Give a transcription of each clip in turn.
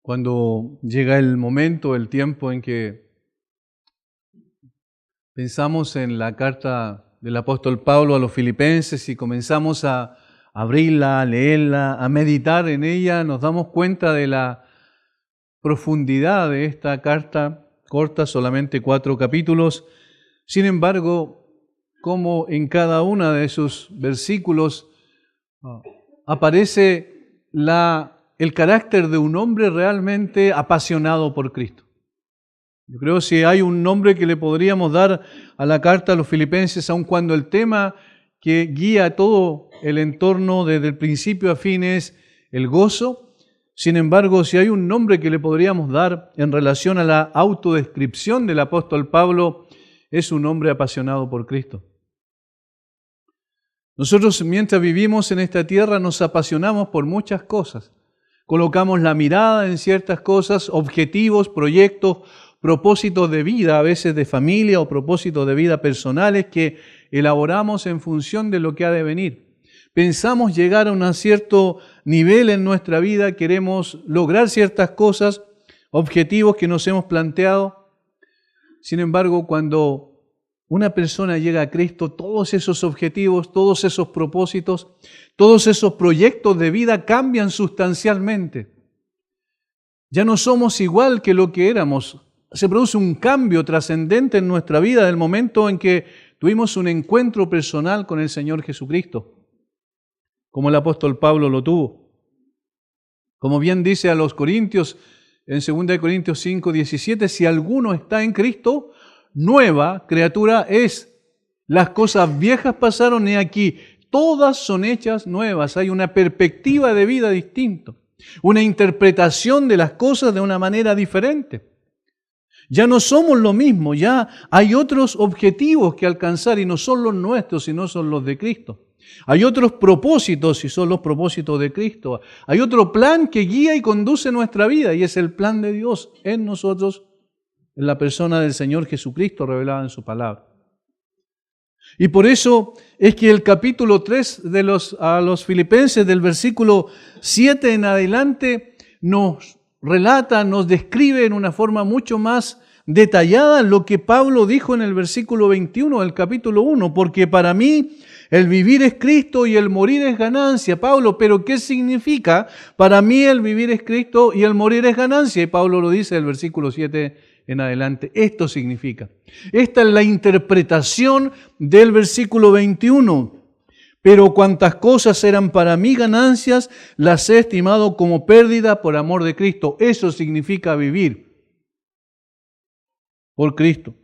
Cuando llega el momento, el tiempo en que pensamos en la carta del apóstol Pablo a los filipenses y comenzamos a abrirla, a leerla, a meditar en ella, nos damos cuenta de la profundidad de esta carta corta, solamente 4 capítulos. Sin embargo, como en cada uno de sus versículos aparece el carácter de un hombre realmente apasionado por Cristo. Yo creo que si hay un nombre que le podríamos dar a la carta a los filipenses, aun cuando el tema que guía todo el entorno desde el principio a fin es el gozo, sin embargo, si hay un nombre que le podríamos dar en relación a la autodescripción del apóstol Pablo, es un hombre apasionado por Cristo. Nosotros, mientras vivimos en esta tierra, nos apasionamos por muchas cosas. Colocamos la mirada en ciertas cosas, objetivos, proyectos, propósitos de vida, a veces de familia o propósitos de vida personales que elaboramos en función de lo que ha de venir. Pensamos llegar a un cierto nivel en nuestra vida, queremos lograr ciertas cosas, objetivos que nos hemos planteado. Sin embargo, cuando una persona llega a Cristo, todos esos objetivos, todos esos propósitos, todos esos proyectos de vida cambian sustancialmente. Ya no somos igual que lo que éramos. Se produce un cambio trascendente en nuestra vida del momento en que tuvimos un encuentro personal con el Señor Jesucristo, como el apóstol Pablo lo tuvo. Como bien dice a los Corintios, en 2 Corintios 5, 17, si alguno está en Cristo, nueva criatura es. Las cosas viejas pasaron y aquí todas son hechas nuevas. Hay una perspectiva de vida distinta, una interpretación de las cosas de una manera diferente. Ya no somos lo mismo, ya hay otros objetivos que alcanzar y no son los nuestros, sino son los de Cristo. Hay otros propósitos y son los propósitos de Cristo. Hay otro plan que guía y conduce nuestra vida y es el plan de Dios en nosotros, en la persona del Señor Jesucristo revelada en su palabra. Y por eso es que el capítulo 3 a los Filipenses, del versículo 7 en adelante, nos relata, nos describe en una forma mucho más detallada lo que Pablo dijo en el versículo 21 del capítulo 1, porque para mí el vivir es Cristo y el morir es ganancia. Pablo, ¿pero qué significa? Para mí el vivir es Cristo y el morir es ganancia. Y Pablo lo dice en el versículo 7 en adelante. Esto significa. Esta es la interpretación del versículo 21. Pero cuantas cosas eran para mí ganancias, las he estimado como pérdida por amor de Cristo. Eso significa vivir por Cristo.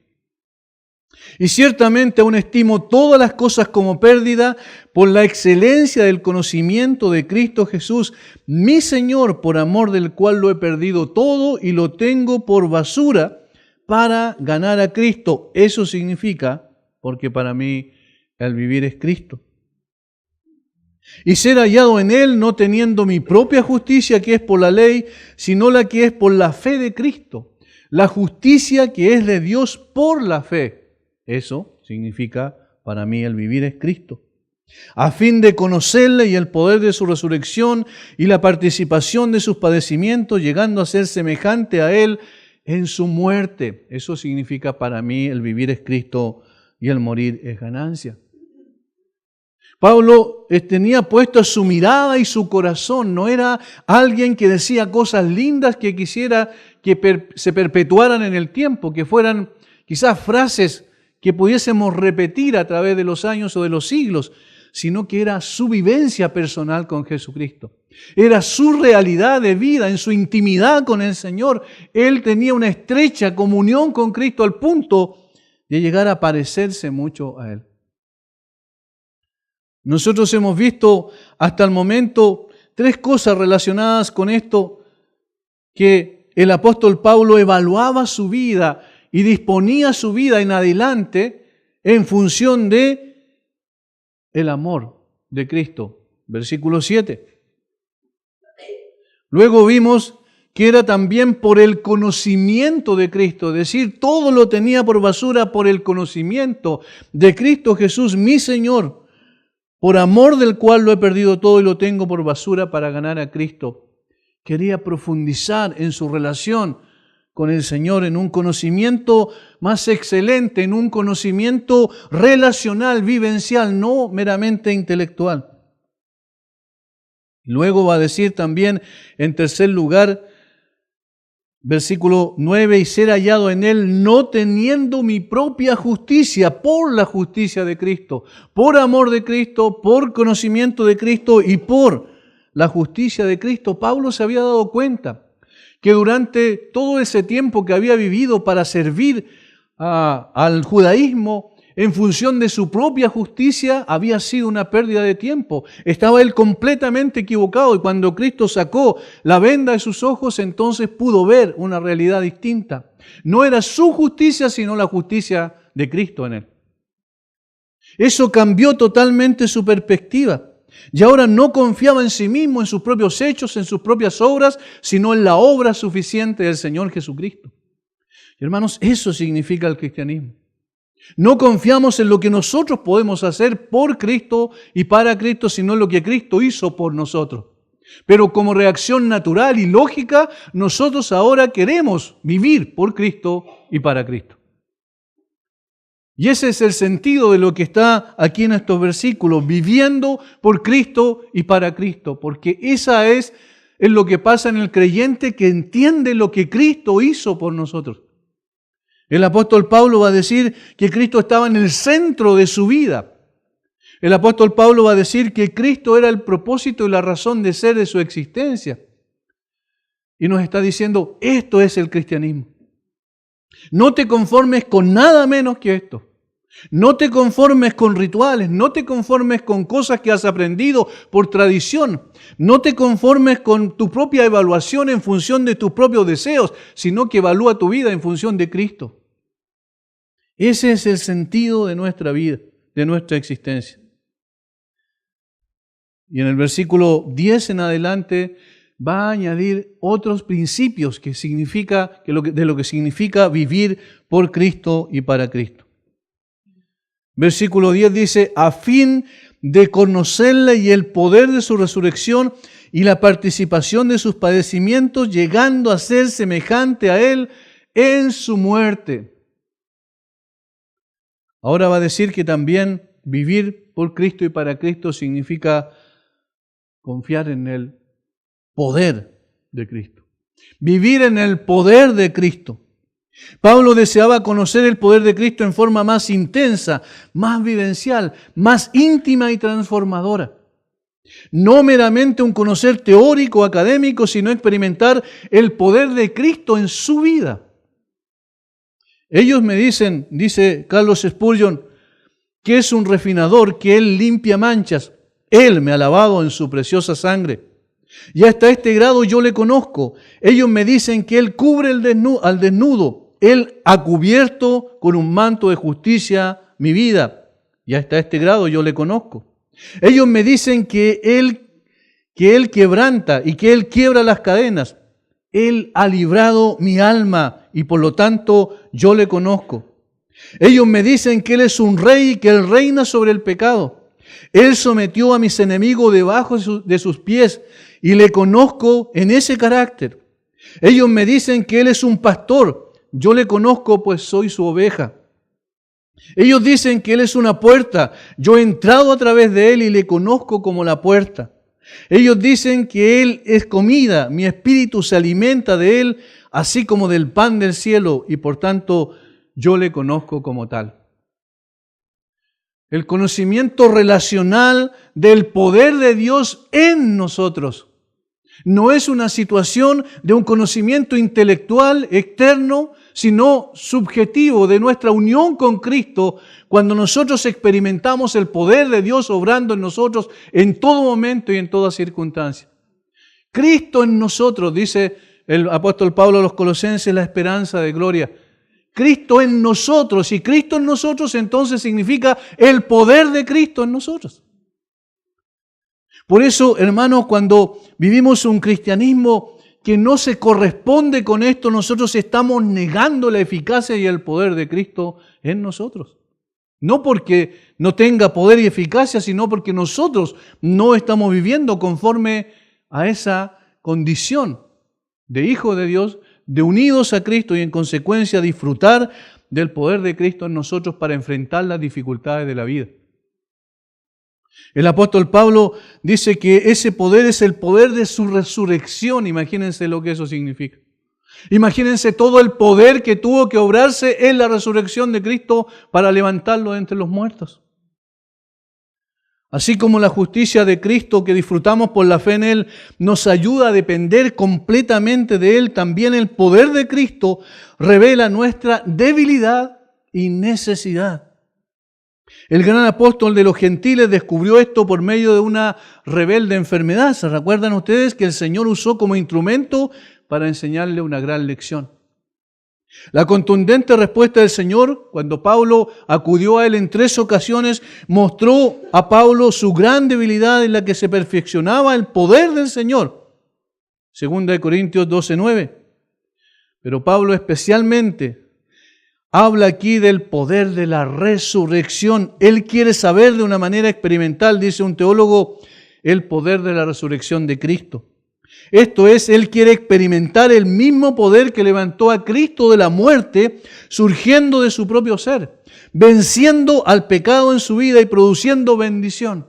Y ciertamente aún estimo todas las cosas como pérdida por la excelencia del conocimiento de Cristo Jesús, mi Señor, por amor del cual lo he perdido todo y lo tengo por basura para ganar a Cristo. Eso significa, porque para mí el vivir es Cristo. Y ser hallado en Él, no teniendo mi propia justicia que es por la ley, sino la que es por la fe de Cristo. La justicia que es de Dios por la fe. Eso significa para mí el vivir es Cristo. A fin de conocerle y el poder de su resurrección y la participación de sus padecimientos, llegando a ser semejante a Él en su muerte. Eso significa para mí el vivir es Cristo y el morir es ganancia. Pablo tenía puesto su mirada y su corazón. No era alguien que decía cosas lindas que quisiera que se perpetuaran en el tiempo, que fueran quizás frases que pudiésemos repetir a través de los años o de los siglos, sino que era su vivencia personal con Jesucristo. Era su realidad de vida, en su intimidad con el Señor. Él tenía una estrecha comunión con Cristo al punto de llegar a parecerse mucho a Él. Nosotros hemos visto hasta el momento 3 cosas relacionadas con esto, que el apóstol Pablo evaluaba su vida y disponía su vida en adelante en función de el amor de Cristo. Versículo 7. Luego vimos que era también por el conocimiento de Cristo, es decir, todo lo tenía por basura por el conocimiento de Cristo Jesús, mi Señor, por amor del cual lo he perdido todo y lo tengo por basura para ganar a Cristo. quería profundizar en su relación con el Señor, en un conocimiento más excelente, en un conocimiento relacional, vivencial, no meramente intelectual. Luego va a decir también, en tercer lugar, versículo 9, y ser hallado en Él, no teniendo mi propia justicia, por la justicia de Cristo, por amor de Cristo, por conocimiento de Cristo y por la justicia de Cristo. Pablo se había dado cuenta que durante todo ese tiempo que había vivido para servir al judaísmo, en función de su propia justicia, había sido una pérdida de tiempo. Estaba él completamente equivocado y cuando Cristo sacó la venda de sus ojos, entonces pudo ver una realidad distinta. No era su justicia, sino la justicia de Cristo en él. Eso cambió totalmente su perspectiva. Y ahora no confiaba en sí mismo, en sus propios hechos, en sus propias obras, sino en la obra suficiente del Señor Jesucristo. Y hermanos, eso significa el cristianismo. No confiamos en lo que nosotros podemos hacer por Cristo y para Cristo, sino en lo que Cristo hizo por nosotros. Pero como reacción natural y lógica, nosotros ahora queremos vivir por Cristo y para Cristo. Y ese es el sentido de lo que está aquí en estos versículos, viviendo por Cristo y para Cristo, porque esa es lo que pasa en el creyente que entiende lo que Cristo hizo por nosotros. El apóstol Pablo va a decir que Cristo estaba en el centro de su vida. El apóstol Pablo va a decir que Cristo era el propósito y la razón de ser de su existencia. Y nos está diciendo, esto es el cristianismo. No te conformes con nada menos que esto. No te conformes con rituales, no te conformes con cosas que has aprendido por tradición. No te conformes con tu propia evaluación en función de tus propios deseos, sino que evalúa tu vida en función de Cristo. Ese es el sentido de nuestra vida, de nuestra existencia. Y en el versículo 10 en adelante va a añadir otros principios de lo que significa vivir por Cristo y para Cristo. Versículo 10 dice, a fin de conocerle y el poder de su resurrección y la participación de sus padecimientos, llegando a ser semejante a Él en su muerte. Ahora va a decir que también vivir por Cristo y para Cristo significa confiar en el poder de Cristo. Vivir en el poder de Cristo. Pablo deseaba conocer el poder de Cristo en forma más intensa, más vivencial, más íntima y transformadora. No meramente un conocer teórico o académico, sino experimentar el poder de Cristo en su vida. Ellos me dicen, dice Carlos Spurgeon, que es un refinador, que Él limpia manchas. Él me ha lavado en su preciosa sangre. Y hasta este grado yo le conozco. Ellos me dicen que Él cubre al desnudo. Él ha cubierto con un manto de justicia mi vida. Y hasta este grado yo le conozco. Ellos me dicen que Él quebranta y que Él quiebra las cadenas. Él ha librado mi alma y por lo tanto yo le conozco. Ellos me dicen que Él es un rey y que Él reina sobre el pecado. Él sometió a mis enemigos debajo de sus pies y le conozco en ese carácter. Ellos me dicen que Él es un pastor. Yo le conozco, pues soy su oveja. Ellos dicen que Él es una puerta. Yo he entrado a través de Él y le conozco como la puerta. Ellos dicen que Él es comida. Mi espíritu se alimenta de Él, así como del pan del cielo, y por tanto yo le conozco como tal. El conocimiento relacional del poder de Dios en nosotros. No es una situación de un conocimiento intelectual externo, sino subjetivo de nuestra unión con Cristo, cuando nosotros experimentamos el poder de Dios obrando en nosotros en todo momento y en toda circunstancia. Cristo en nosotros, dice el apóstol Pablo a los Colosenses, la esperanza de gloria. Cristo en nosotros, y Cristo en nosotros entonces significa el poder de Cristo en nosotros. Por eso, hermanos, cuando vivimos un cristianismo que no se corresponde con esto, nosotros estamos negando la eficacia y el poder de Cristo en nosotros. No porque no tenga poder y eficacia, sino porque nosotros no estamos viviendo conforme a esa condición de hijos de Dios, de unidos a Cristo y en consecuencia disfrutar del poder de Cristo en nosotros para enfrentar las dificultades de la vida. El apóstol Pablo dice que ese poder es el poder de su resurrección. Imagínense lo que eso significa. Imagínense todo el poder que tuvo que obrarse en la resurrección de Cristo para levantarlo de entre los muertos. Así como la justicia de Cristo que disfrutamos por la fe en Él nos ayuda a depender completamente de Él, también el poder de Cristo revela nuestra debilidad y necesidad. El gran apóstol de los gentiles descubrió esto por medio de una rebelde enfermedad. ¿Se recuerdan ustedes que el Señor usó como instrumento para enseñarle una gran lección? La contundente respuesta del Señor, cuando Pablo acudió a Él en 3 ocasiones, mostró a Pablo su gran debilidad en la que se perfeccionaba el poder del Señor. 2 Corintios 12:9. Pero Pablo especialmente habla aquí del poder de la resurrección. Él quiere saber de una manera experimental, dice un teólogo, el poder de la resurrección de Cristo. Esto es, Él quiere experimentar el mismo poder que levantó a Cristo de la muerte, surgiendo de su propio ser, venciendo al pecado en su vida y produciendo bendición.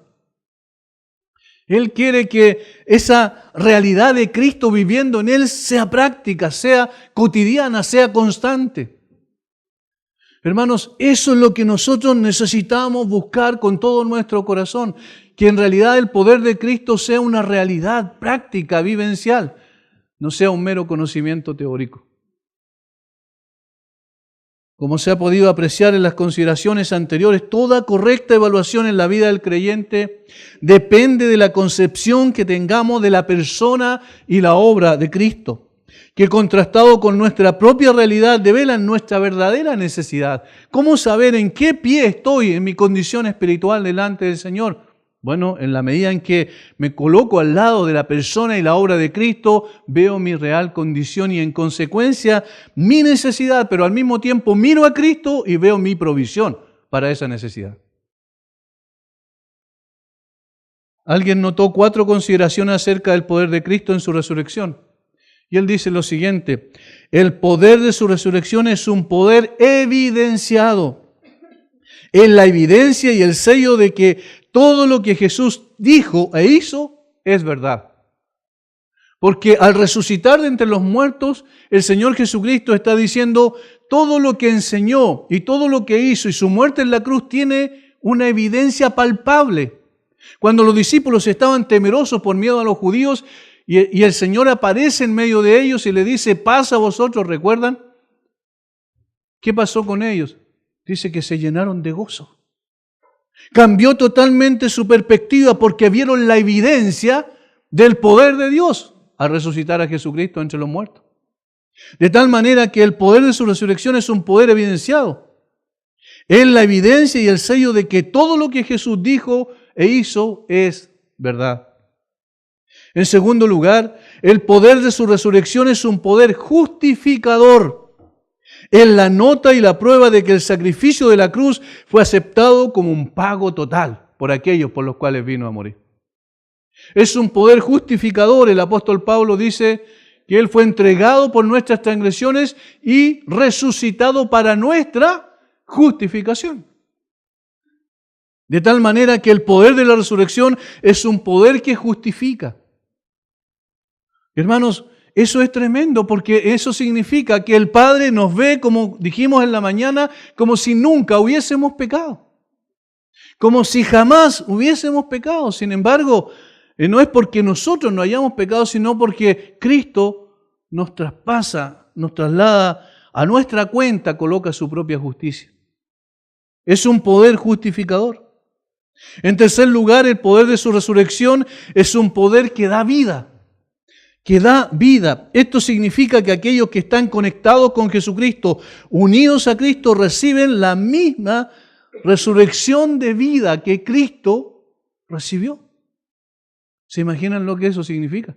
Él quiere que esa realidad de Cristo viviendo en Él sea práctica, sea cotidiana, sea constante. Hermanos, eso es lo que nosotros necesitamos buscar con todo nuestro corazón, que en realidad el poder de Cristo sea una realidad práctica, vivencial, no sea un mero conocimiento teórico. Como se ha podido apreciar en las consideraciones anteriores, toda correcta evaluación en la vida del creyente depende de la concepción que tengamos de la persona y la obra de Cristo, que contrastado con nuestra propia realidad develan nuestra verdadera necesidad. ¿Cómo saber en qué pie estoy en mi condición espiritual delante del Señor? Bueno, en la medida en que me coloco al lado de la persona y la obra de Cristo, veo mi real condición y en consecuencia mi necesidad, pero al mismo tiempo miro a Cristo y veo mi provisión para esa necesidad. Alguien notó 4 consideraciones acerca del poder de Cristo en su resurrección. Y él dice lo siguiente: el poder de su resurrección es un poder evidenciado. Es la evidencia y el sello de que todo lo que Jesús dijo e hizo es verdad. Porque al resucitar de entre los muertos, el Señor Jesucristo está diciendo todo lo que enseñó y todo lo que hizo y su muerte en la cruz tiene una evidencia palpable. Cuando los discípulos estaban temerosos por miedo a los judíos y el Señor aparece en medio de ellos y le dice, paz a vosotros, ¿recuerdan? ¿Qué pasó con ellos? Dice que se llenaron de gozo. Cambió totalmente su perspectiva porque vieron la evidencia del poder de Dios al resucitar a Jesucristo entre los muertos. De tal manera que el poder de su resurrección es un poder evidenciado. Es la evidencia y el sello de que todo lo que Jesús dijo e hizo es verdad. En segundo lugar, el poder de su resurrección es un poder justificador. Es la nota y la prueba de que el sacrificio de la cruz fue aceptado como un pago total por aquellos por los cuales vino a morir. Es un poder justificador. El apóstol Pablo dice que Él fue entregado por nuestras transgresiones y resucitado para nuestra justificación. De tal manera que el poder de la resurrección es un poder que justifica. Hermanos, eso es tremendo porque eso significa que el Padre nos ve, como dijimos en la mañana, como si nunca hubiésemos pecado. Como si jamás hubiésemos pecado. Sin embargo, no es porque nosotros no hayamos pecado, sino porque Cristo nos traspasa, nos traslada a nuestra cuenta, coloca su propia justicia. Es un poder justificador. En tercer lugar, el poder de su resurrección es un poder que da vida. Que da vida. Esto significa que aquellos que están conectados con Jesucristo, unidos a Cristo, reciben la misma resurrección de vida que Cristo recibió. ¿Se imaginan lo que eso significa?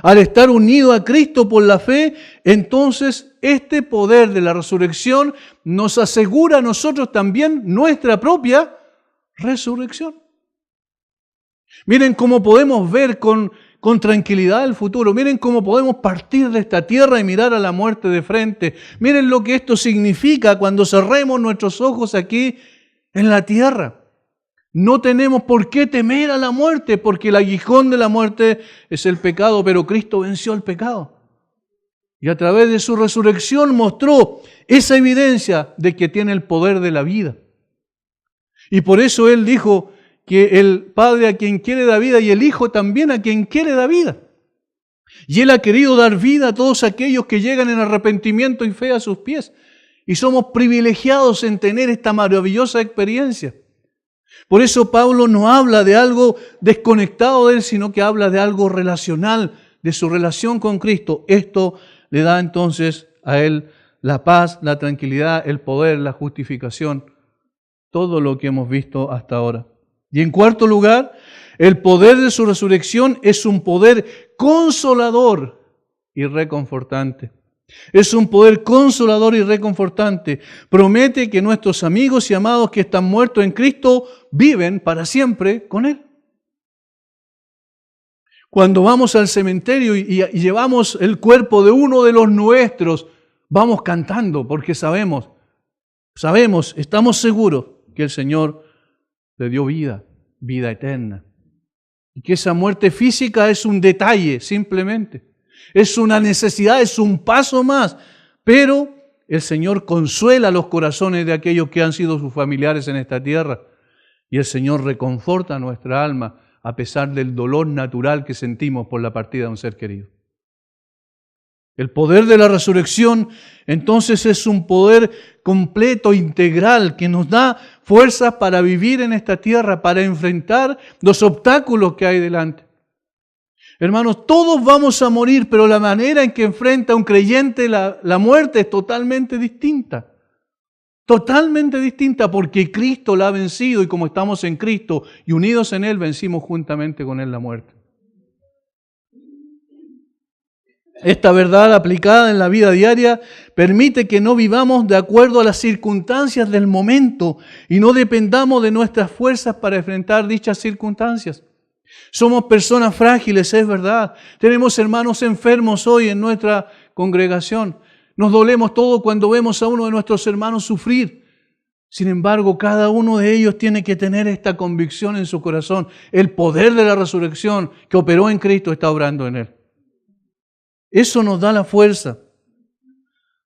Al estar unido a Cristo por la fe, entonces este poder de la resurrección nos asegura a nosotros también nuestra propia resurrección. Miren cómo podemos ver con con tranquilidad el futuro. Miren cómo podemos partir de esta tierra y mirar a la muerte de frente. Miren lo que esto significa cuando cerremos nuestros ojos aquí en la tierra. No tenemos por qué temer a la muerte, porque el aguijón de la muerte es el pecado, pero Cristo venció el pecado. Y a través de su resurrección mostró esa evidencia de que tiene el poder de la vida. Y por eso Él dijo que el Padre a quien quiere da vida y el Hijo también a quien quiere da vida. Y Él ha querido dar vida a todos aquellos que llegan en arrepentimiento y fe a sus pies. Y somos privilegiados en tener esta maravillosa experiencia. Por eso Pablo no habla de algo desconectado de Él, sino que habla de algo relacional, de su relación con Cristo. Esto le da entonces a Él la paz, la tranquilidad, el poder, la justificación, todo lo que hemos visto hasta ahora. Y en cuarto lugar, el poder de su resurrección es un poder consolador y reconfortante. Es un poder consolador y reconfortante. Promete que nuestros amigos y amados que están muertos en Cristo viven para siempre con Él. Cuando vamos al cementerio y llevamos el cuerpo de uno de los nuestros, vamos cantando porque sabemos, estamos seguros que el Señor le dio vida, vida eterna. Y que esa muerte física es un detalle simplemente. Es una necesidad, es un paso más. Pero el Señor consuela los corazones de aquellos que han sido sus familiares en esta tierra. Y el Señor reconforta nuestra alma a pesar del dolor natural que sentimos por la partida de un ser querido. El poder de la resurrección, entonces, es un poder completo, integral, que nos da fuerzas para vivir en esta tierra, para enfrentar los obstáculos que hay delante. Hermanos, todos vamos a morir, pero la manera en que enfrenta un creyente la muerte es totalmente distinta. Totalmente distinta, porque Cristo la ha vencido y como estamos en Cristo y unidos en Él, vencimos juntamente con Él la muerte. Esta verdad aplicada en la vida diaria permite que no vivamos de acuerdo a las circunstancias del momento y no dependamos de nuestras fuerzas para enfrentar dichas circunstancias. Somos personas frágiles, es verdad. Tenemos hermanos enfermos hoy en nuestra congregación. Nos dolemos todo cuando vemos a uno de nuestros hermanos sufrir. Sin embargo, cada uno de ellos tiene que tener esta convicción en su corazón. El poder de la resurrección que operó en Cristo está obrando en él. Eso nos da la fuerza.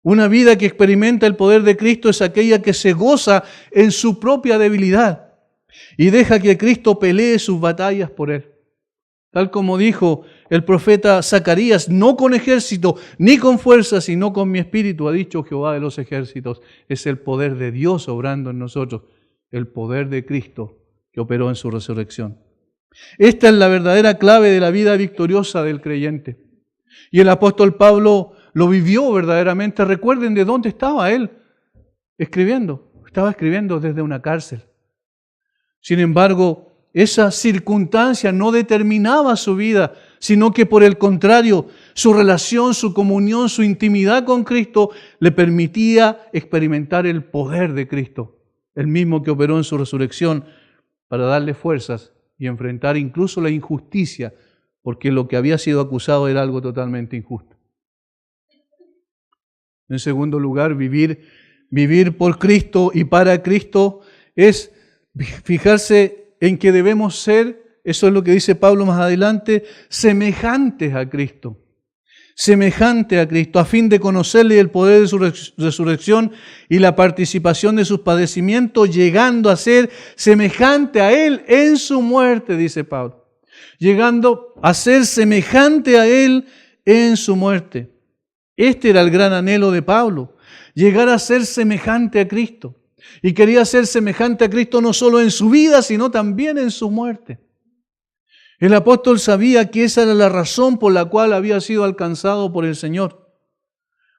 Una vida que experimenta el poder de Cristo es aquella que se goza en su propia debilidad y deja que Cristo pelee sus batallas por él. Tal como dijo el profeta Zacarías, no con ejército ni con fuerza, sino con mi espíritu, ha dicho Jehová de los ejércitos. Es el poder de Dios obrando en nosotros, el poder de Cristo que operó en su resurrección. Esta es la verdadera clave de la vida victoriosa del creyente. Y el apóstol Pablo lo vivió verdaderamente. Recuerden de dónde estaba él escribiendo. Estaba escribiendo desde una cárcel. Sin embargo, esa circunstancia no determinaba su vida, sino que por el contrario, su relación, su comunión, su intimidad con Cristo le permitía experimentar el poder de Cristo, el mismo que operó en su resurrección para darle fuerzas y enfrentar incluso la injusticia, porque lo que había sido acusado era algo totalmente injusto. En segundo lugar, vivir por Cristo y para Cristo es fijarse en que debemos ser, eso es lo que dice Pablo más adelante, semejantes a Cristo. Semejante a Cristo, a fin de conocerle el poder de su resurrección y la participación de sus padecimientos, llegando a ser semejante a Él en su muerte, dice Pablo. Llegando a ser semejante a Él en su muerte. Este era el gran anhelo de Pablo, llegar a ser semejante a Cristo. Y quería ser semejante a Cristo no solo en su vida, sino también en su muerte. El apóstol sabía que esa era la razón por la cual había sido alcanzado por el Señor.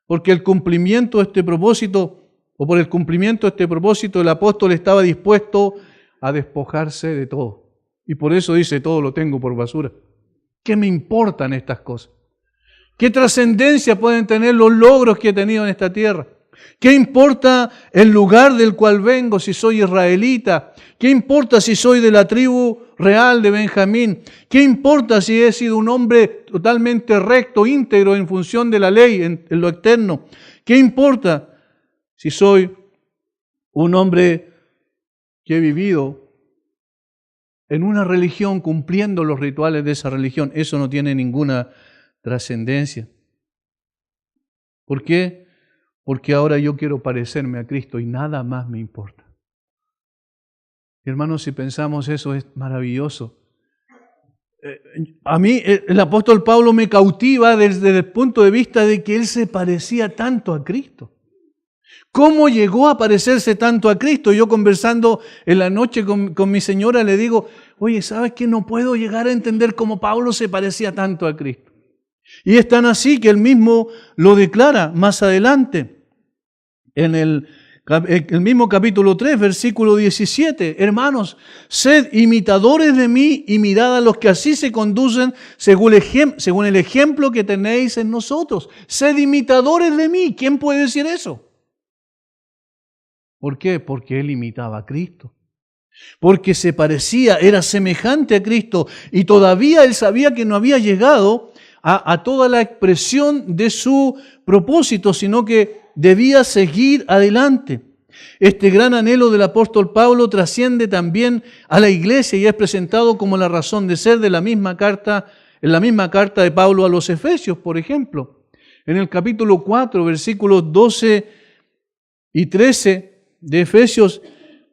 Porque el cumplimiento de este propósito, o por el cumplimiento de este propósito, el apóstol estaba dispuesto a despojarse de todo. Y por eso dice, todo lo tengo por basura. ¿Qué me importan estas cosas? ¿Qué trascendencia pueden tener los logros que he tenido en esta tierra? ¿Qué importa el lugar del cual vengo, si soy israelita? ¿Qué importa si soy de la tribu real de Benjamín? ¿Qué importa si he sido un hombre totalmente recto, íntegro en función de la ley, en lo externo? ¿Qué importa si soy un hombre que he vivido en una religión cumpliendo los rituales de esa religión? Eso no tiene ninguna trascendencia. ¿Por qué? Porque ahora yo quiero parecerme a Cristo y nada más me importa. Hermanos, si pensamos eso es maravilloso. A mí el apóstol Pablo me cautiva desde el punto de vista de que él se parecía tanto a Cristo. ¿Cómo llegó a parecerse tanto a Cristo? Yo conversando en la noche con mi señora le digo, oye, ¿sabes qué? No puedo llegar a entender cómo Pablo se parecía tanto a Cristo. Y es tan así que él mismo lo declara más adelante. En el mismo capítulo 3, versículo 17. Hermanos, sed imitadores de mí y mirad a los que así se conducen según el ejemplo que tenéis en nosotros. Sed imitadores de mí. ¿Quién puede decir eso? ¿Por qué? Porque él imitaba a Cristo. Porque se parecía, era semejante a Cristo y todavía él sabía que no había llegado a toda la expresión de su propósito, sino que debía seguir adelante. Este gran anhelo del apóstol Pablo trasciende también a la iglesia y es presentado como la razón de ser de la misma carta, en la misma carta de Pablo a los Efesios, por ejemplo. En el capítulo 4, versículos 12 y 13 de Efesios,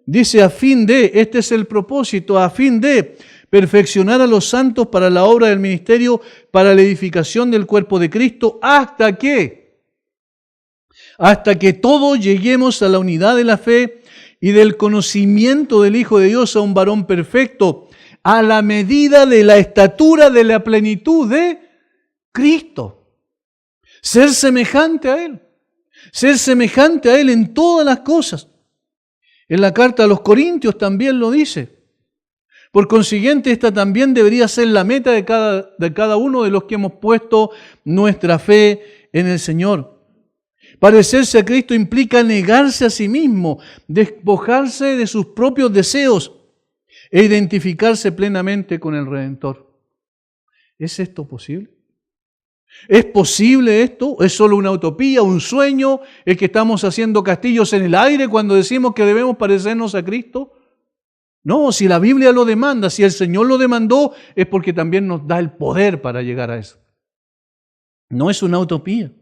dice a fin de, este es el propósito, a fin de perfeccionar a los santos para la obra del ministerio, para la edificación del cuerpo de Cristo, hasta que todos lleguemos a la unidad de la fe y del conocimiento del Hijo de Dios, a un varón perfecto, a la medida de la estatura de la plenitud de Cristo. Ser semejante a Él. Ser semejante a Él en todas las cosas. En la carta a los Corintios también lo dice. Por consiguiente, esta también debería ser la meta de cada uno de los que hemos puesto nuestra fe en el Señor. Parecerse a Cristo implica negarse a sí mismo, despojarse de sus propios deseos e identificarse plenamente con el Redentor. ¿Es esto posible? ¿Es posible esto? ¿Es solo una utopía, un sueño? ¿Es que estamos haciendo castillos en el aire cuando decimos que debemos parecernos a Cristo? No, si la Biblia lo demanda, si el Señor lo demandó, es porque también nos da el poder para llegar a eso. No es una utopía.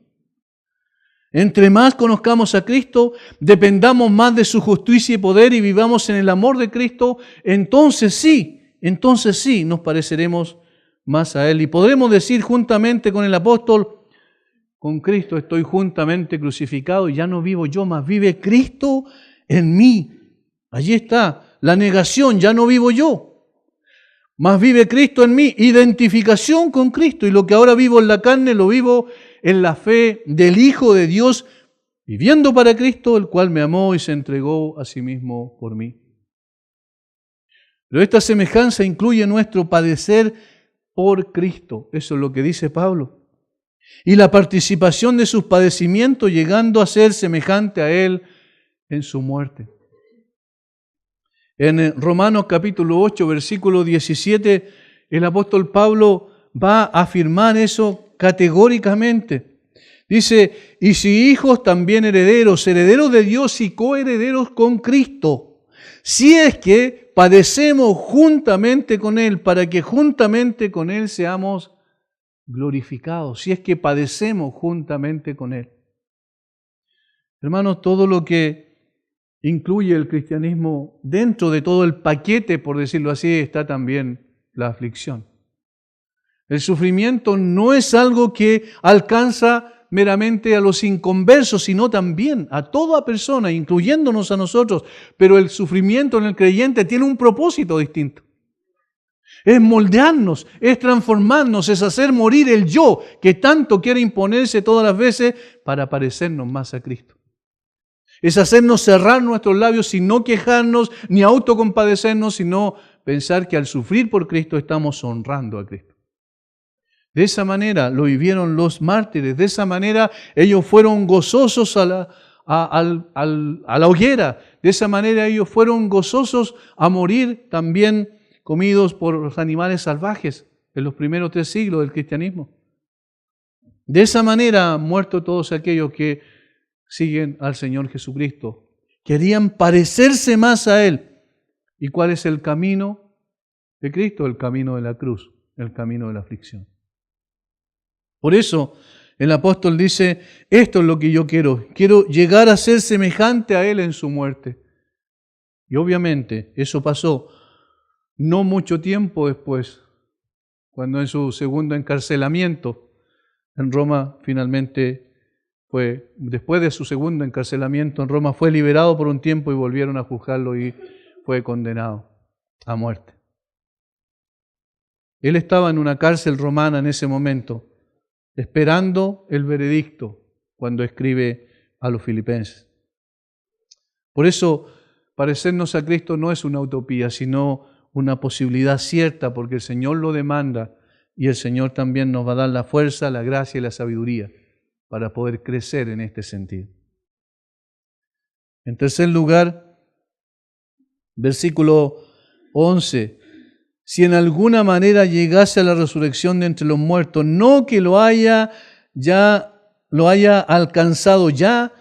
Entre más conozcamos a Cristo, dependamos más de su justicia y poder y vivamos en el amor de Cristo, entonces sí, nos pareceremos más a Él. Y podremos decir juntamente con el apóstol, con Cristo estoy juntamente crucificado y ya no vivo yo, mas vive Cristo en mí. Allí está. La negación, ya no vivo yo, mas vive Cristo en mí, identificación con Cristo. Y lo que ahora vivo en la carne, lo vivo en la fe del Hijo de Dios, viviendo para Cristo, el cual me amó y se entregó a sí mismo por mí. Pero esta semejanza incluye nuestro padecer por Cristo. Eso es lo que dice Pablo. Y la participación de sus padecimientos, llegando a ser semejante a Él en su muerte. En Romanos capítulo 8, versículo 17, el apóstol Pablo va a afirmar eso categóricamente. Dice, y si hijos también herederos, herederos de Dios y coherederos con Cristo, si es que padecemos juntamente con Él, para que juntamente con Él seamos glorificados, si es que padecemos juntamente con Él. Hermanos, todo lo que incluye el cristianismo, dentro de todo el paquete, por decirlo así, está también la aflicción. El sufrimiento no es algo que alcanza meramente a los inconversos, sino también a toda persona, incluyéndonos a nosotros. Pero el sufrimiento en el creyente tiene un propósito distinto. Es moldearnos, es transformarnos, es hacer morir el yo que tanto quiere imponerse todas las veces para parecernos más a Cristo. Es hacernos cerrar nuestros labios y no quejarnos ni autocompadecernos, sino pensar que al sufrir por Cristo estamos honrando a Cristo. De esa manera lo vivieron los mártires, de esa manera ellos fueron gozosos a a la hoguera. De esa manera ellos fueron gozosos a morir también comidos por los animales salvajes en los primeros 3 siglos del cristianismo. De esa manera han muerto todos aquellos que siguen al Señor Jesucristo. Querían parecerse más a Él. ¿Y cuál es el camino de Cristo? El camino de la cruz, el camino de la aflicción. Por eso el apóstol dice, esto es lo que yo quiero. Quiero llegar a ser semejante a Él en su muerte. Y obviamente eso pasó no mucho tiempo después, cuando en su segundo encarcelamiento en Roma finalmente después de su segundo encarcelamiento en Roma, fue liberado por un tiempo y volvieron a juzgarlo y fue condenado a muerte. Él estaba en una cárcel romana en ese momento, esperando el veredicto cuando escribe a los filipenses. Por eso, parecernos a Cristo no es una utopía, sino una posibilidad cierta, porque el Señor lo demanda y el Señor también nos va a dar la fuerza, la gracia y la sabiduría para poder crecer en este sentido. En tercer lugar, versículo 11. Si en alguna manera llegase a la resurrección de entre los muertos, no que lo haya alcanzado ya,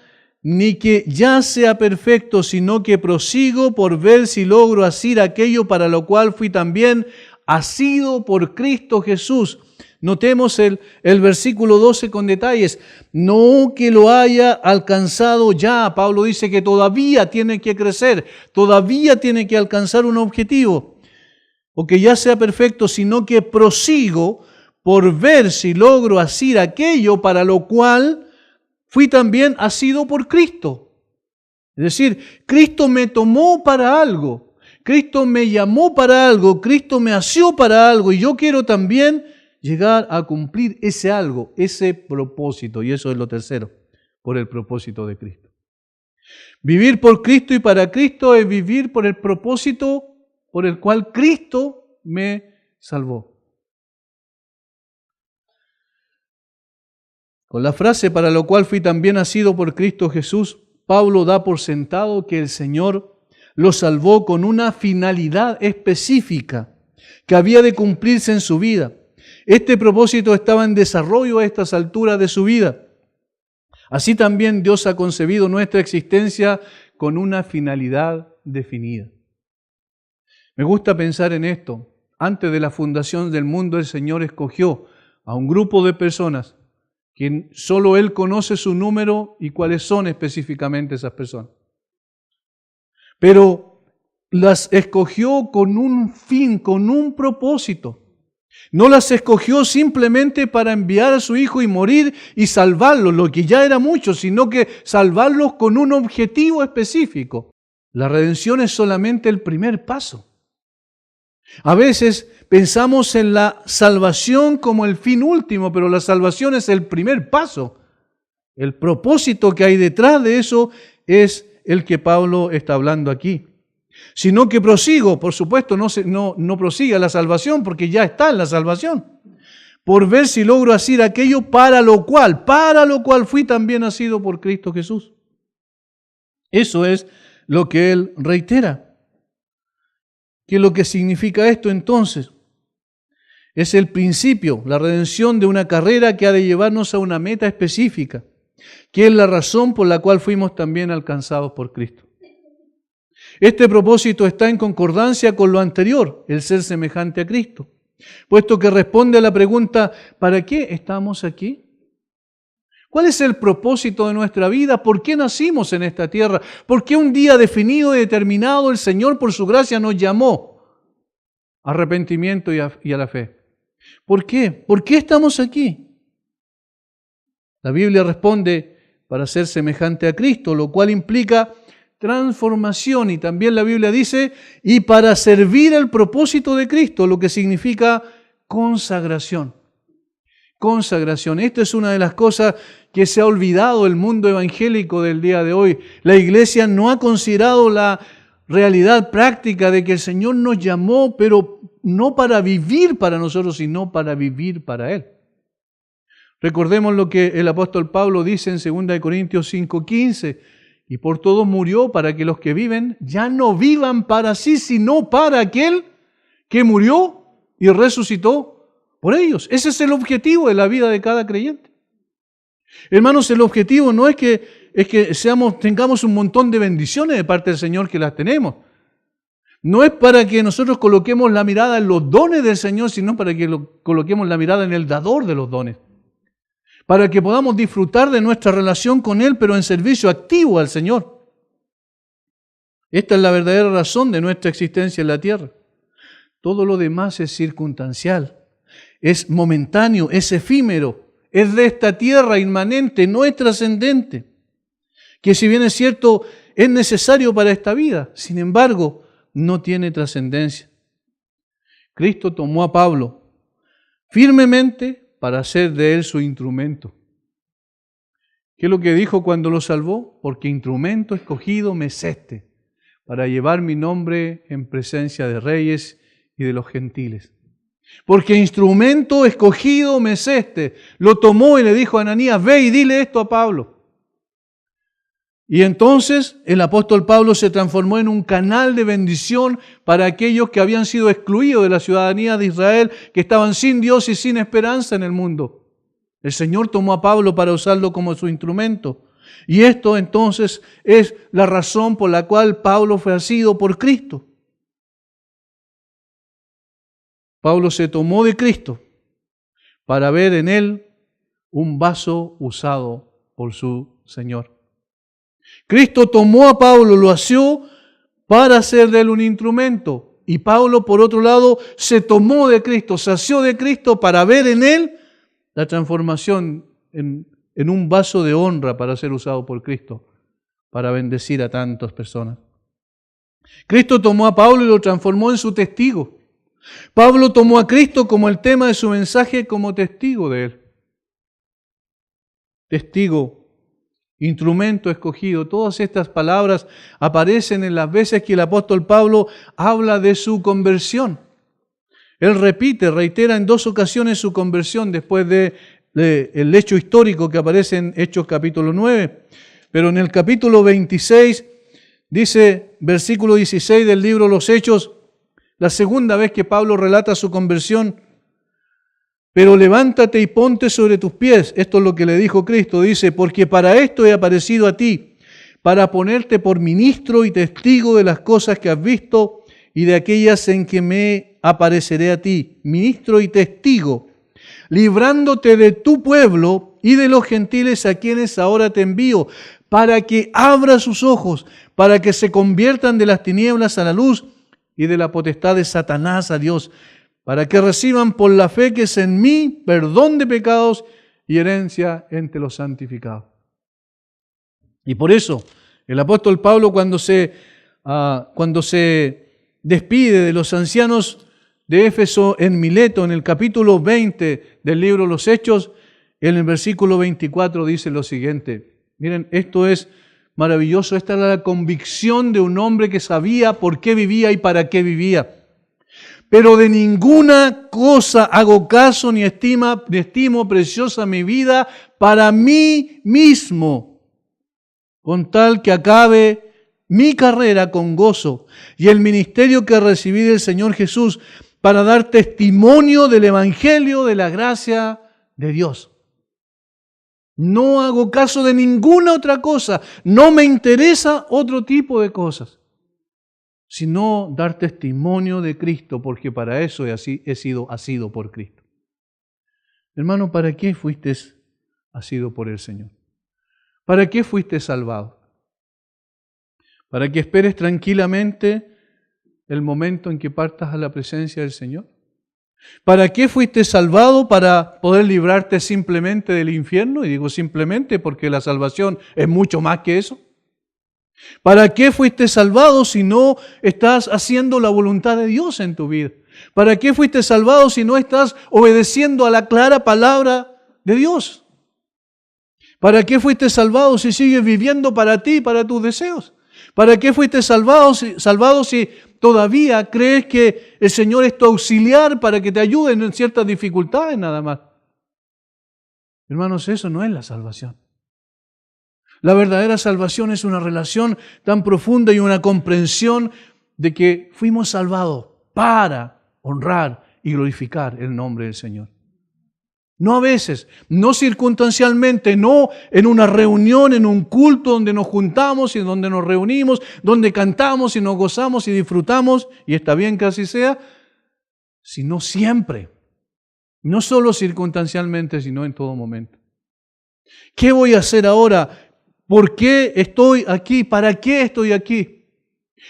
ni que ya sea perfecto, sino que prosigo por ver si logro asir aquello para lo cual fui también asido por Cristo Jesús. Notemos el versículo 12 con detalles. No que lo haya alcanzado ya. Pablo dice que todavía tiene que crecer, todavía tiene que alcanzar un objetivo. O que ya sea perfecto, sino que prosigo por ver si logro asir aquello para lo cual fui también asido por Cristo. Es decir, Cristo me tomó para algo, Cristo me llamó para algo, Cristo me asió para algo y yo quiero también llegar a cumplir ese algo, ese propósito. Y eso es lo tercero, por el propósito de Cristo. Vivir por Cristo y para Cristo es vivir por el propósito por el cual Cristo me salvó. Con la frase para lo cual fui también asido por Cristo Jesús, Pablo da por sentado que el Señor lo salvó con una finalidad específica que había de cumplirse en su vida. Este propósito estaba en desarrollo a estas alturas de su vida. Así también Dios ha concebido nuestra existencia con una finalidad definida. Me gusta pensar en esto. Antes de la fundación del mundo, el Señor escogió a un grupo de personas que solo Él conoce su número y cuáles son específicamente esas personas. Pero las escogió con un fin, con un propósito. No las escogió simplemente para enviar a su Hijo y morir y salvarlos, lo que ya era mucho, sino que salvarlos con un objetivo específico. La redención es solamente el primer paso. A veces pensamos en la salvación como el fin último, pero la salvación es el primer paso. El propósito que hay detrás de eso es el que Pablo está hablando aquí. Sino que prosigo, por supuesto, no prosiga la salvación porque ya está en la salvación. Por ver si logro asir aquello para lo cual fui también asido por Cristo Jesús. Eso es lo que él reitera. ¿Qué es lo que significa esto entonces? Es el principio, la redención de una carrera que ha de llevarnos a una meta específica, que es la razón por la cual fuimos también alcanzados por Cristo. Este propósito está en concordancia con lo anterior, el ser semejante a Cristo, puesto que responde a la pregunta, ¿para qué estamos aquí? ¿Cuál es el propósito de nuestra vida? ¿Por qué nacimos en esta tierra? ¿Por qué un día definido y determinado el Señor por su gracia nos llamó a arrepentimiento y a la fe? ¿Por qué? ¿Por qué estamos aquí? La Biblia responde para ser semejante a Cristo, lo cual implica transformación, y también la Biblia dice, y para servir el propósito de Cristo, lo que significa consagración. Consagración. Esta es una de las cosas que se ha olvidado el mundo evangélico del día de hoy. La iglesia no ha considerado la realidad práctica de que el Señor nos llamó, pero no para vivir para nosotros, sino para vivir para Él. Recordemos lo que el apóstol Pablo dice en 2 Corintios 5:15. y por todos murió para que los que viven ya no vivan para sí, sino para aquel que murió y resucitó por ellos. Ese es el objetivo de la vida de cada creyente. Hermanos, el objetivo no es que tengamos un montón de bendiciones de parte del Señor, que las tenemos. No es para que nosotros coloquemos la mirada en los dones del Señor, sino para que coloquemos la mirada en el dador de los dones. Para que podamos disfrutar de nuestra relación con Él, pero en servicio activo al Señor. Esta es la verdadera razón de nuestra existencia en la tierra. Todo lo demás es circunstancial, es momentáneo, es efímero, es de esta tierra, inmanente, no es trascendente. Que si bien es cierto, es necesario para esta vida, sin embargo, no tiene trascendencia. Cristo tomó a Pablo firmemente para hacer de él su instrumento. ¿Qué es lo que dijo cuando lo salvó? Porque instrumento escogido me es este, para llevar mi nombre en presencia de reyes y de los gentiles. Porque instrumento escogido me es este. Lo tomó y le dijo a Ananías, ve y dile esto a Pablo. Y entonces el apóstol Pablo se transformó en un canal de bendición para aquellos que habían sido excluidos de la ciudadanía de Israel, que estaban sin Dios y sin esperanza en el mundo. El Señor tomó a Pablo para usarlo como su instrumento. Y esto entonces es la razón por la cual Pablo fue asido por Cristo. Pablo se tomó de Cristo para ver en él un vaso usado por su Señor. Cristo tomó a Pablo, lo asió para hacer de él un instrumento. Y Pablo, por otro lado, se tomó de Cristo, se asió de Cristo para ver en él la transformación en un vaso de honra para ser usado por Cristo, para bendecir a tantas personas. Cristo tomó a Pablo y lo transformó en su testigo. Pablo tomó a Cristo como el tema de su mensaje, como testigo de él. Testigo, instrumento escogido. Todas estas palabras aparecen en las veces que el apóstol Pablo habla de su conversión. Él reitera en 2 ocasiones su conversión después del hecho histórico que aparece en Hechos capítulo 9. Pero en el capítulo 26 dice, versículo 16 del libro Los Hechos, la segunda vez que Pablo relata su conversión, pero levántate y ponte sobre tus pies. Esto es lo que le dijo Cristo. Dice, porque para esto he aparecido a ti, para ponerte por ministro y testigo de las cosas que has visto y de aquellas en que me apareceré a ti, ministro y testigo, librándote de tu pueblo y de los gentiles a quienes ahora te envío, para que abra sus ojos, para que se conviertan de las tinieblas a la luz y de la potestad de Satanás a Dios, para que reciban por la fe que es en mí perdón de pecados y herencia entre los santificados. Y por eso el apóstol Pablo, cuando se despide de los ancianos de Éfeso en Mileto, en el capítulo 20 del libro Los Hechos, en el versículo 24 dice lo siguiente. Miren, esto es maravilloso. Esta era la convicción de un hombre que sabía por qué vivía y para qué vivía. Pero de ninguna cosa hago caso ni estimo preciosa mi vida para mí mismo, con tal que acabe mi carrera con gozo y el ministerio que recibí del Señor Jesús para dar testimonio del Evangelio de la gracia de Dios. No hago caso de ninguna otra cosa, no me interesa otro tipo de cosas, sino dar testimonio de Cristo, porque para eso he sido asido por Cristo. Hermano, ¿para qué fuiste asido por el Señor? ¿Para qué fuiste salvado? ¿Para que esperes tranquilamente el momento en que partas a la presencia del Señor? ¿Para qué fuiste salvado? ¿Para poder librarte simplemente del infierno? Y digo simplemente porque la salvación es mucho más que eso. ¿Para qué fuiste salvado si no estás haciendo la voluntad de Dios en tu vida? ¿Para qué fuiste salvado si no estás obedeciendo a la clara palabra de Dios? ¿Para qué fuiste salvado si sigues viviendo para ti y para tus deseos? ¿Para qué fuiste salvado si todavía crees que el Señor es tu auxiliar para que te ayude en ciertas dificultades nada más? Hermanos, eso no es la salvación. La verdadera salvación es una relación tan profunda y una comprensión de que fuimos salvados para honrar y glorificar el nombre del Señor. No a veces, no circunstancialmente, no en una reunión, en un culto donde nos juntamos y donde nos reunimos, donde cantamos y nos gozamos y disfrutamos, y está bien que así sea, sino siempre. No solo circunstancialmente, sino en todo momento. ¿Qué voy a hacer ahora? ¿Por qué estoy aquí? ¿Para qué estoy aquí?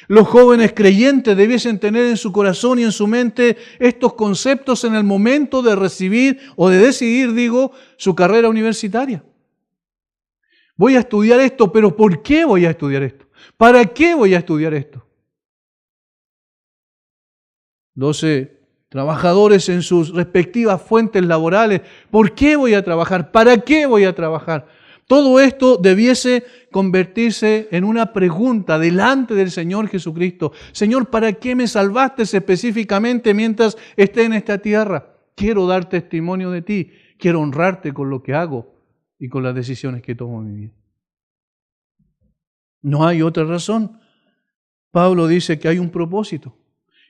Los jóvenes creyentes debiesen tener en su corazón y en su mente estos conceptos en el momento de recibir o de decidir, su carrera universitaria. Voy a estudiar esto, pero ¿por qué voy a estudiar esto? ¿Para qué voy a estudiar esto? 12 trabajadores en sus respectivas fuentes laborales. ¿Por qué voy a trabajar? ¿Para qué voy a trabajar? Todo esto debiese convertirse en una pregunta delante del Señor Jesucristo. Señor, ¿para qué me salvaste específicamente mientras esté en esta tierra? Quiero dar testimonio de ti. Quiero honrarte con lo que hago y con las decisiones que tomo en mi vida. No hay otra razón. Pablo dice que hay un propósito.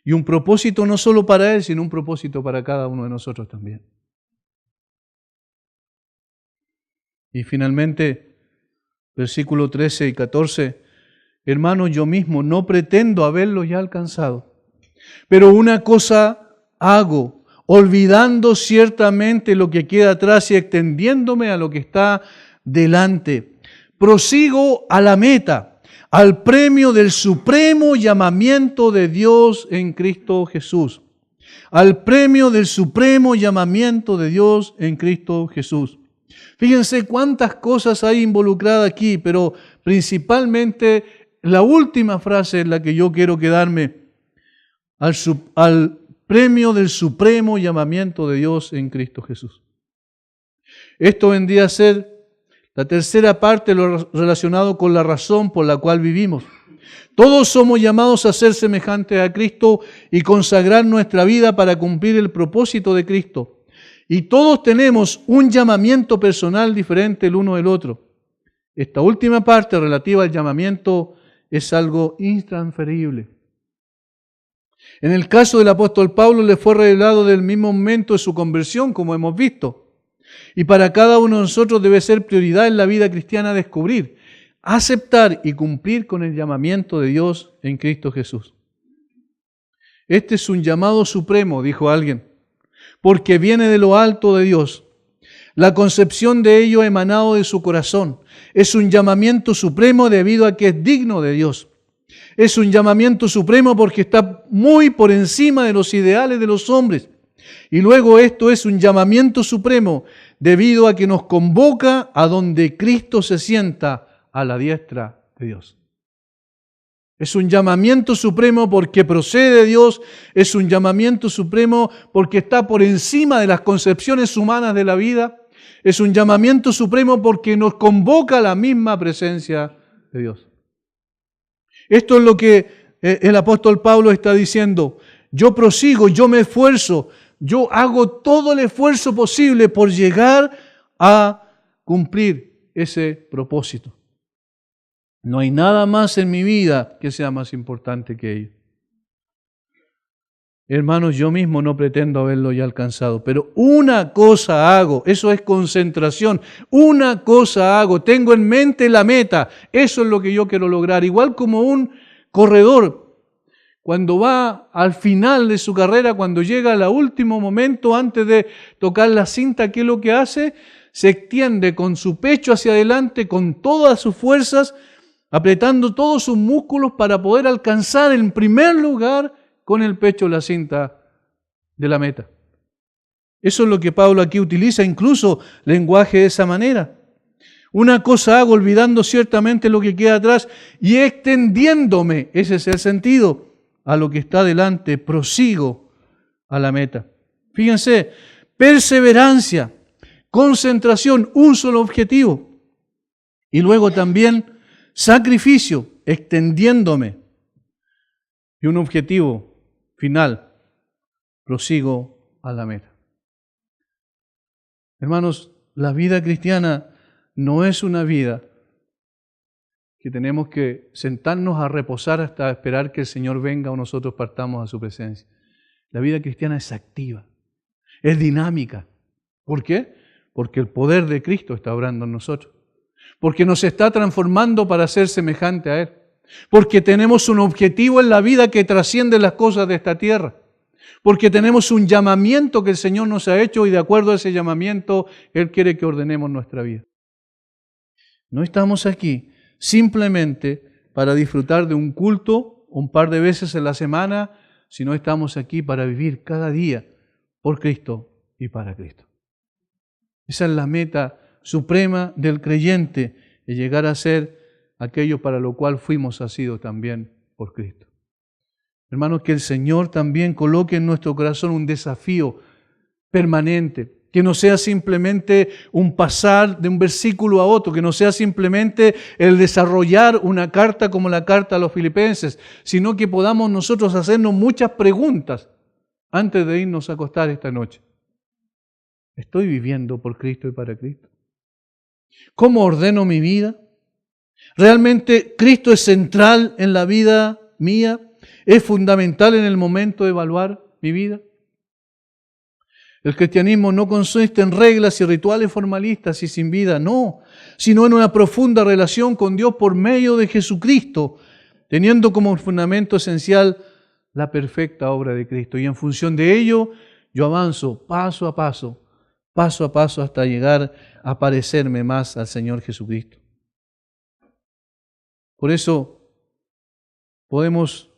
Y un propósito no solo para él, sino un propósito para cada uno de nosotros también. Y finalmente, versículos 13 y 14, hermanos, yo mismo no pretendo haberlo ya alcanzado, pero una cosa hago, olvidando ciertamente lo que queda atrás y extendiéndome a lo que está delante. Prosigo a la meta, al premio del supremo llamamiento de Dios en Cristo Jesús. Al premio del supremo llamamiento de Dios en Cristo Jesús. Fíjense cuántas cosas hay involucradas aquí, pero principalmente la última frase en la que yo quiero quedarme, al premio del supremo llamamiento de Dios en Cristo Jesús. Esto vendría a ser la tercera parte de lo relacionado con la razón por la cual vivimos. Todos somos llamados a ser semejantes a Cristo y consagrar nuestra vida para cumplir el propósito de Cristo. Y todos tenemos un llamamiento personal diferente el uno del otro. Esta última parte relativa al llamamiento es algo intransferible. En el caso del apóstol Pablo le fue revelado del mismo momento de su conversión, como hemos visto. Y para cada uno de nosotros debe ser prioridad en la vida cristiana descubrir, aceptar y cumplir con el llamamiento de Dios en Cristo Jesús. Este es un llamado supremo, dijo alguien, porque viene de lo alto de Dios. La concepción de ello ha emanado de su corazón. Es un llamamiento supremo debido a que es digno de Dios. Es un llamamiento supremo porque está muy por encima de los ideales de los hombres. Y luego esto es un llamamiento supremo debido a que nos convoca a donde Cristo se sienta a la diestra de Dios. Es un llamamiento supremo porque procede de Dios, es un llamamiento supremo porque está por encima de las concepciones humanas de la vida, es un llamamiento supremo porque nos convoca a la misma presencia de Dios. Esto es lo que el apóstol Pablo está diciendo. Yo prosigo, yo me esfuerzo, yo hago todo el esfuerzo posible por llegar a cumplir ese propósito. No hay nada más en mi vida que sea más importante que ello. Hermanos, yo mismo no pretendo haberlo ya alcanzado, pero una cosa hago, eso es concentración, una cosa hago, tengo en mente la meta, eso es lo que yo quiero lograr. Igual como un corredor, cuando va al final de su carrera, cuando llega al último momento antes de tocar la cinta, ¿qué es lo que hace? Se extiende con su pecho hacia adelante, con todas sus fuerzas, apretando todos sus músculos para poder alcanzar en primer lugar con el pecho la cinta de la meta. Eso es lo que Pablo aquí utiliza, incluso lenguaje de esa manera. Una cosa hago, olvidando ciertamente lo que queda atrás y extendiéndome, ese es el sentido, a lo que está delante, prosigo a la meta. Fíjense, perseverancia, concentración, un solo objetivo. Y luego también sacrificio, extendiéndome. Y un objetivo final, prosigo a la meta. Hermanos, la vida cristiana no es una vida que tenemos que sentarnos a reposar hasta esperar que el Señor venga o nosotros partamos a su presencia. La vida cristiana es activa, es dinámica. ¿Por qué? Porque el poder de Cristo está obrando en nosotros. Porque nos está transformando para ser semejante a Él. Porque tenemos un objetivo en la vida que trasciende las cosas de esta tierra. Porque tenemos un llamamiento que el Señor nos ha hecho y de acuerdo a ese llamamiento, Él quiere que ordenemos nuestra vida. No estamos aquí simplemente para disfrutar de un culto un par de veces en la semana, sino estamos aquí para vivir cada día por Cristo y para Cristo. Esa es la meta suprema del creyente, es llegar a ser aquello para lo cual fuimos asidos también por Cristo. Hermanos, que el Señor también coloque en nuestro corazón un desafío permanente, que no sea simplemente un pasar de un versículo a otro, que no sea simplemente el desarrollar una carta como la carta a los Filipenses, sino que podamos nosotros hacernos muchas preguntas antes de irnos a acostar esta noche. ¿Estoy viviendo por Cristo y para Cristo? ¿Cómo ordeno mi vida? ¿Realmente Cristo es central en la vida mía? ¿Es fundamental en el momento de evaluar mi vida? El cristianismo no consiste en reglas y rituales formalistas y sin vida, no, sino en una profunda relación con Dios por medio de Jesucristo, teniendo como fundamento esencial la perfecta obra de Cristo. Y en función de ello, yo avanzo paso a paso, hasta llegar a parecerme más al Señor Jesucristo. Por eso podemos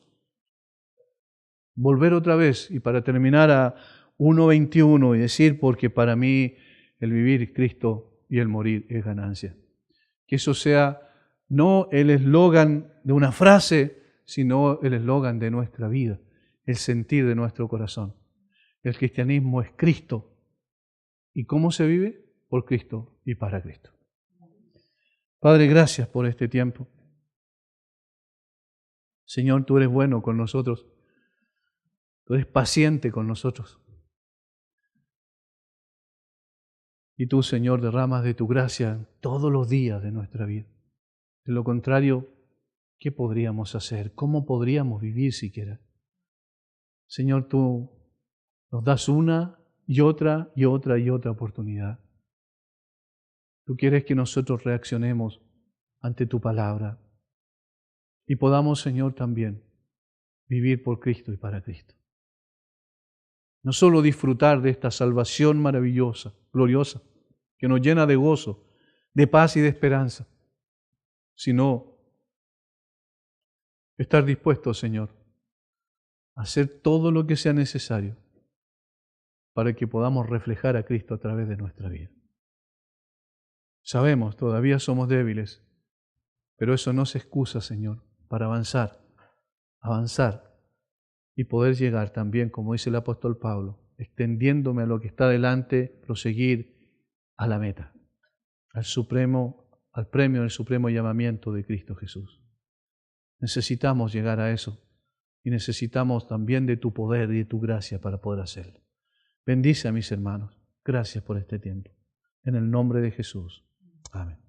volver otra vez y para terminar a 1:21 y decir, porque para mí el vivir es Cristo y el morir es ganancia. Que eso sea no el eslogan de una frase, sino el eslogan de nuestra vida, el sentir de nuestro corazón. El cristianismo es Cristo. ¿Y cómo se vive? Por Cristo y para Cristo. Padre, gracias por este tiempo. Señor, tú eres bueno con nosotros. Tú eres paciente con nosotros. Y tú, Señor, derramas de tu gracia todos los días de nuestra vida. De lo contrario, ¿qué podríamos hacer? ¿Cómo podríamos vivir siquiera? Señor, tú nos das una y otra y otra y otra oportunidad. Tú quieres que nosotros reaccionemos ante tu palabra y podamos, Señor, también vivir por Cristo y para Cristo. No solo disfrutar de esta salvación maravillosa, gloriosa, que nos llena de gozo, de paz y de esperanza, sino estar dispuestos, Señor, a hacer todo lo que sea necesario para que podamos reflejar a Cristo a través de nuestra vida. Sabemos, todavía somos débiles, pero eso no se excusa, Señor, para avanzar y poder llegar también, como dice el apóstol Pablo, extendiéndome a lo que está delante, proseguir a la meta, al premio del supremo llamamiento de Cristo Jesús. Necesitamos llegar a eso y necesitamos también de tu poder y de tu gracia para poder hacerlo. Bendice a mis hermanos. Gracias por este tiempo. En el nombre de Jesús. Amén.